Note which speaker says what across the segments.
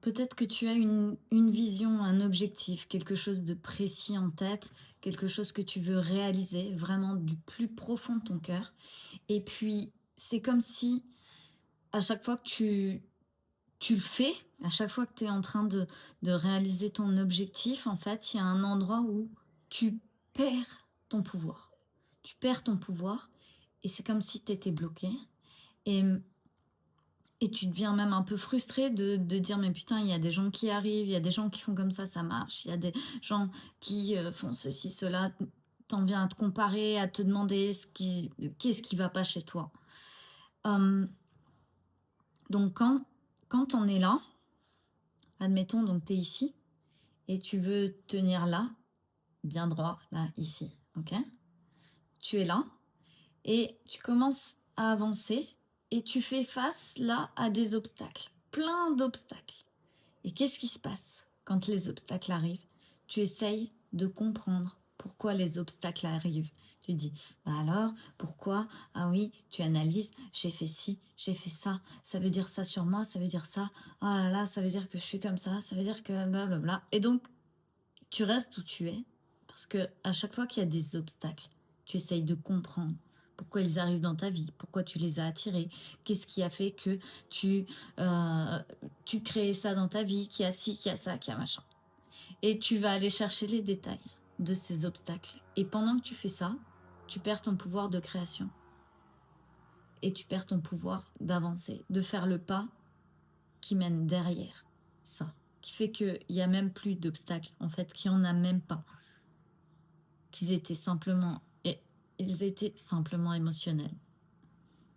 Speaker 1: Peut-être que tu as une vision, un objectif, quelque chose de précis en tête, quelque chose que tu veux réaliser vraiment du plus profond de ton cœur. Et puis, c'est comme si à chaque fois que tu le fais, à chaque fois que tu es en train de réaliser ton objectif, en fait, il y a un endroit où tu perds ton pouvoir. Tu perds ton pouvoir et c'est comme si tu étais bloqué. Et et tu deviens même un peu frustré de dire: «Mais putain, il y a des gens qui arrivent, il y a des gens qui font comme ça marche. Il y a des gens qui, font ceci, cela». Tu en viens à te comparer, à te demander qu'est-ce qui va pas chez toi? Hem, donc quand tu en es là, admettons donc tu es ici et tu veux tenir là, bien droit, là, ici, OK? Tu es là et tu commences à avancer et tu fais face là à des obstacles, plein d'obstacles. Et qu'est-ce qui se passe quand les obstacles arrivent? Tu essayes de comprendre pourquoi les obstacles arrivent. Tu dis: «Bah alors, pourquoi? Ah oui», tu analyses: «J'ai fait ci, j'ai fait ça veut dire ça sur moi, ça veut dire ça. Oh là là, ça veut dire que je suis comme ça veut dire que blablabla» et donc tu restes où tu es parce que à chaque fois qu'il y a des obstacles, tu essayes de comprendre pourquoi ils arrivent dans ta vie, pourquoi tu les as attirés, qu'est-ce qui a fait que tu, heu, tu créais ça dans ta vie, qui a ci, qui a ça, qui a machin et tu vas aller chercher les détails de ces obstacles et pendant que tu fais ça, tu perds ton pouvoir de création et tu perds ton pouvoir d'avancer, de faire le pas qui mène derrière ça, qui fait qu'il y a même plus d'obstacles, en fait, qu'il y en a même pas. Qu'ils étaient simplement et ils étaient simplement émotionnels.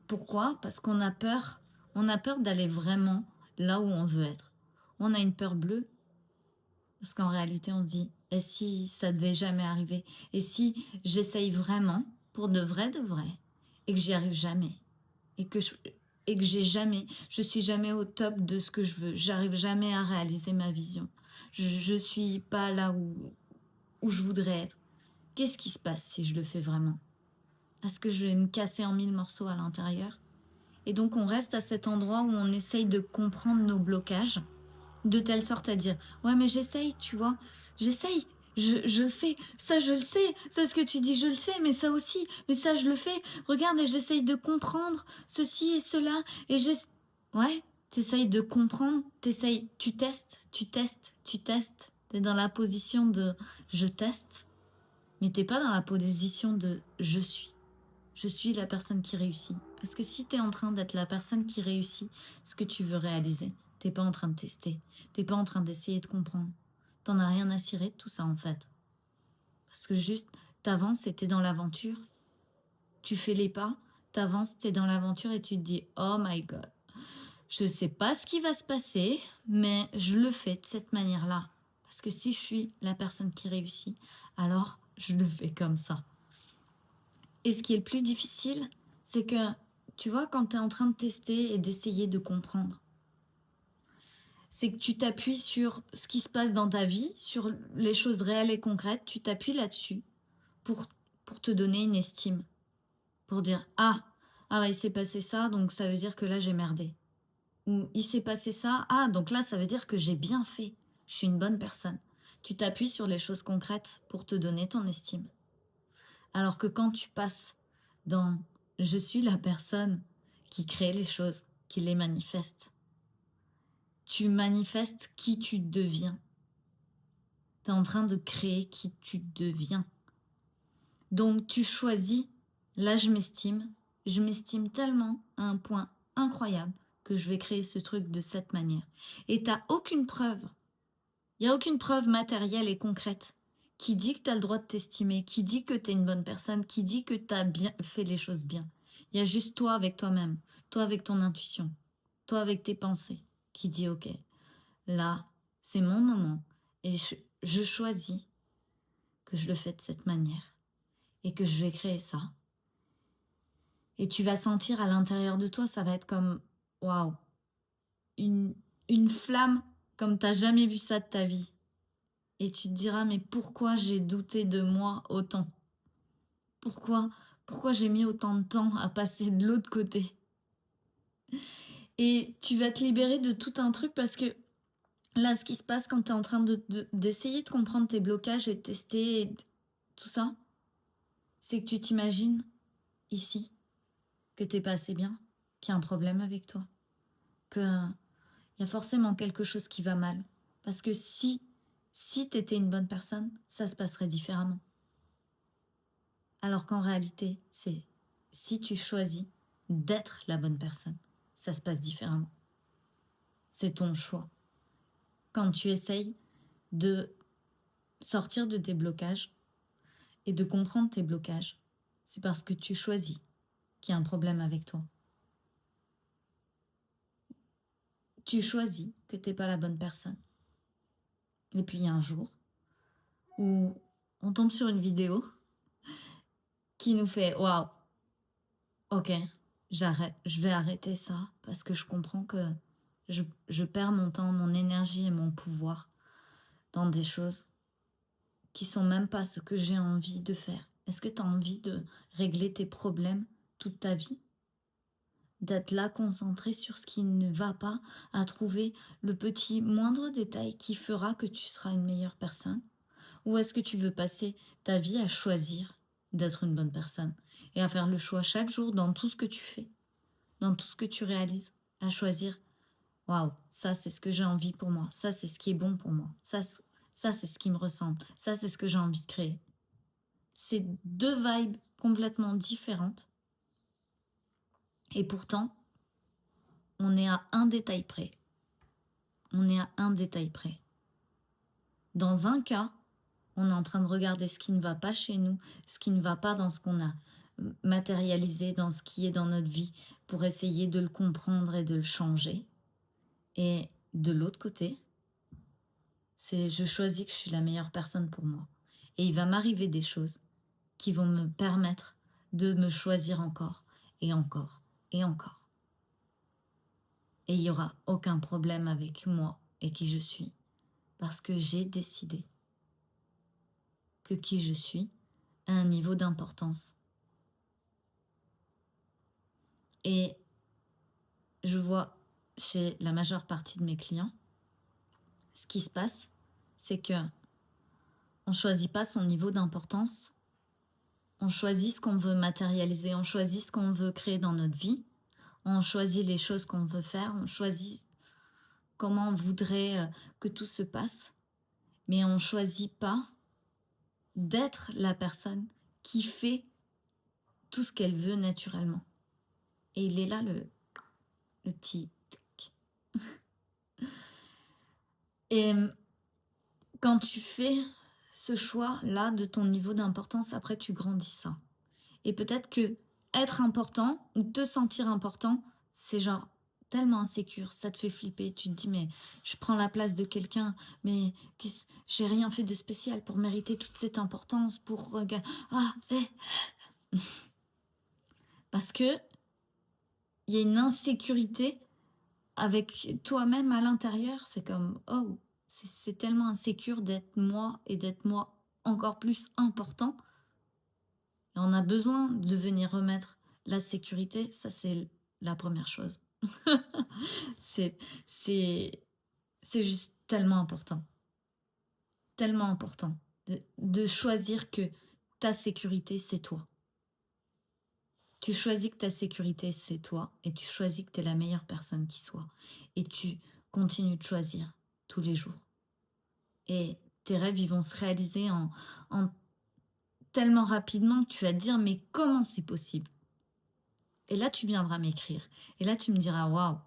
Speaker 1: Pourquoi? Parce on a peur d'aller vraiment là où on veut être. On a une peur bleue parce qu'en réalité, on se dit: «Et si ça devait jamais arriver? Et si j'essaye vraiment pour de vrai et que j'y arrive jamais? Et que je suis jamais au top de ce que je veux, j'arrive jamais à réaliser ma vision. Je suis pas là où je voudrais être. Qu'est-ce qui se passe si je le fais vraiment? Est-ce que je vais me casser en mille morceaux à l'intérieur?» Et donc on reste à cet endroit où on essaye de comprendre nos blocages, de telle sorte à dire: «Ouais, mais j'essaye, tu vois? J'essaye, je le fais. Ça, je le sais. Ça, ce que tu dis, je le sais, mais ça aussi, mais ça, je le fais. Regarde et j'essaye de comprendre ceci et cela et ouais, tu de comprendre, tu testes, tu testes, tu testes. Tu es dans la position de: «Je teste», mais t'es pas dans la position de «je suis». Je suis la personne qui réussit. Parce que si tu es en train d'être la personne qui réussit ce que tu veux réaliser, t'es pas en train de tester. T'es pas en train d'essayer de comprendre. T'en as rien à cirer de tout ça en fait. Parce que juste, t'avances et t'es dans l'aventure. Tu fais les pas, t'avances, t'es dans l'aventure et tu te dis: «Oh my god, je sais pas ce qui va se passer, mais je le fais de cette manière-là. Parce que si je suis la personne qui réussit, alors je le fais comme ça». Et ce qui est le plus difficile, c'est que, tu vois, quand tu es en train de tester et d'essayer de comprendre, c'est que tu t'appuies sur ce qui se passe dans ta vie, sur les choses réelles et concrètes, tu t'appuies là-dessus pour, pour te donner une estime, pour dire: «Ah, ah ouais, il s'est passé ça, donc ça veut dire que là j'ai merdé.» Ou «Il s'est passé ça, ah, donc là ça veut dire que j'ai bien fait, je suis une bonne personne.» Tu t'appuies sur les choses concrètes pour te donner ton estime. Alors que quand tu passes dans «je suis la personne qui crée les choses, qui les manifeste», tu manifestes qui tu deviens. Tu es en train de créer qui tu deviens. Donc tu choisis, là je m'estime tellement à un point incroyable que je vais créer ce truc de cette manière. Et tu aucune preuve, il y a aucune preuve matérielle et concrète qui dit que tu as le droit de t'estimer, qui dit que tu es une bonne personne, qui dit que tu as bien fait les choses bien. Il y a juste toi avec toi-même, toi avec ton intuition, toi avec tes pensées, qui dit: «OK, là, c'est mon moment et je choisis que je le fais de cette manière et que je vais créer ça.» Et tu vas sentir à l'intérieur de toi, ça va être comme, waouh, une une flamme comme tu as jamais vu ça de ta vie. Et tu te diras: «Mais pourquoi j'ai douté de moi autant? Pourquoi pourquoi j'ai mis autant de temps à passer de l'autre côté?» Et tu vas te libérer de tout un truc parce que Là, ce qui se passe quand tu es en train d'essayer de comprendre tes blocages et de tester tout ça, c'est que tu t'imagines ici que t'es pas assez bien, qu'il y a un problème avec toi, qu'il y a forcément quelque chose qui va mal. Parce que si tu étais une bonne personne, ça se passerait différemment. Alors qu'en réalité, c'est si tu choisis d'être la bonne personne, ça se passe différemment. C'est ton choix. Quand tu essayes de sortir de tes blocages et de comprendre tes blocages, c'est parce que tu choisis qu'il y a un problème avec toi. Tu choisis que t'es pas la bonne personne. Et puis il y a un jour où on tombe sur une vidéo qui nous fait waouh, ok, j'arrête, je vais arrêter ça parce que je comprends que je perds mon temps, mon énergie et mon pouvoir dans des choses qui sont même pas ce que j'ai envie de faire. Est-ce que tu as envie de régler tes problèmes toute ta vie? D'être là concentré sur ce qui ne va pas, à trouver le petit moindre détail qui fera que tu seras une meilleure personne? Ou est-ce que tu veux passer ta vie à choisir d'être une bonne personne et à faire le choix chaque jour dans tout ce que tu fais, dans tout ce que tu réalises, à choisir, waouh, ça c'est ce que j'ai envie pour moi, ça c'est ce qui est bon pour moi, ça c'est ce qui me ressemble, ça c'est ce que j'ai envie de créer. C'est deux vibes complètement différentes et pourtant on est à un détail près. On est à un détail près. Dans un cas, on est en train de regarder ce qui ne va pas chez nous, ce qui ne va pas dans ce qu'on a matérialisé, dans ce qui est dans notre vie, pour essayer de le comprendre et de le changer. Et de l'autre côté, c'est je choisis que je suis la meilleure personne pour moi. Et il va m'arriver des choses qui vont me permettre de me choisir encore et encore et encore. Et il n'y aura aucun problème avec moi et qui je suis. Parce que j'ai décidé que qui je suis a un niveau d'importance. Et je vois chez la majeure partie de mes clients, ce qui se passe, c'est que on choisit pas son niveau d'importance, on choisit ce qu'on veut matérialiser, on choisit ce qu'on veut créer dans notre vie, on choisit les choses qu'on veut faire, on choisit comment on voudrait que tout se passe, mais on choisit pas d'être la personne qui fait tout ce qu'elle veut naturellement. Et il est là le petit tic. Et quand tu fais ce choix-là de ton niveau d'importance, après tu grandis ça. Et peut-être que être important ou te sentir important, c'est genre tellement insécure, ça te fait flipper. Tu te dis mais je prends la place de quelqu'un, mais j'ai rien fait de spécial pour mériter toute cette importance, pour parce que il y a une insécurité avec toi-même à l'intérieur. C'est comme oh, c'est tellement insécure d'être moi et d'être moi encore plus important. Et on a besoin de venir remettre la sécurité, ça c'est la première chose. c'est, c'est, c'est juste tellement important de choisir que ta sécurité c'est toi. Tu choisis que ta sécurité c'est toi et tu choisis que tu es la meilleure personne qui soit. Et tu continues de choisir tous les jours. Et tes rêves ils vont se réaliser en tellement rapidement que tu vas te dire mais comment c'est possible? Et là, tu viendras m'écrire. Et là, tu me diras, waouh,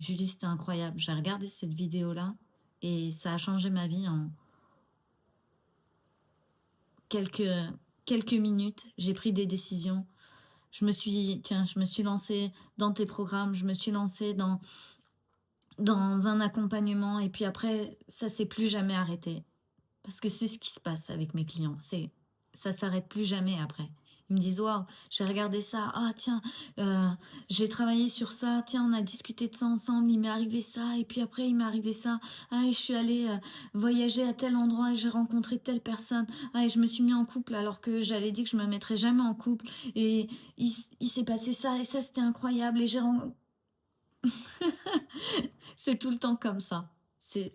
Speaker 1: Julie, c'était incroyable. J'ai regardé cette vidéo-là et ça a changé ma vie en quelques, quelques minutes. J'ai pris des décisions. Je me suis lancée dans tes programmes. Je me suis lancée dans un accompagnement. Et puis après, ça s'est plus jamais arrêté. Parce que c'est ce qui se passe avec mes clients. Ça s'arrête plus jamais après. Ils me disent waouh, j'ai regardé ça. Ah tiens, euh, j'ai travaillé sur ça. Tiens, on a discuté de ça ensemble. Il m'est arrivé ça et puis après il m'est arrivé ça. Ah et je suis allée voyager à tel endroit et j'ai rencontré telle personne. Ah et je me suis mis en couple alors que j'avais dit que je me mettrais jamais en couple et il s'est passé ça et ça c'était incroyable et c'est tout le temps comme ça.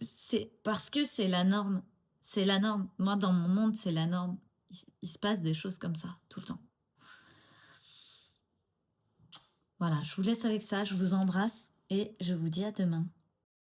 Speaker 1: C'est parce que c'est la norme. C'est la norme. Moi, dans mon monde, c'est la norme. Il se passe des choses comme ça, tout le temps. Voilà, je vous laisse avec ça, je vous embrasse et je vous dis à demain.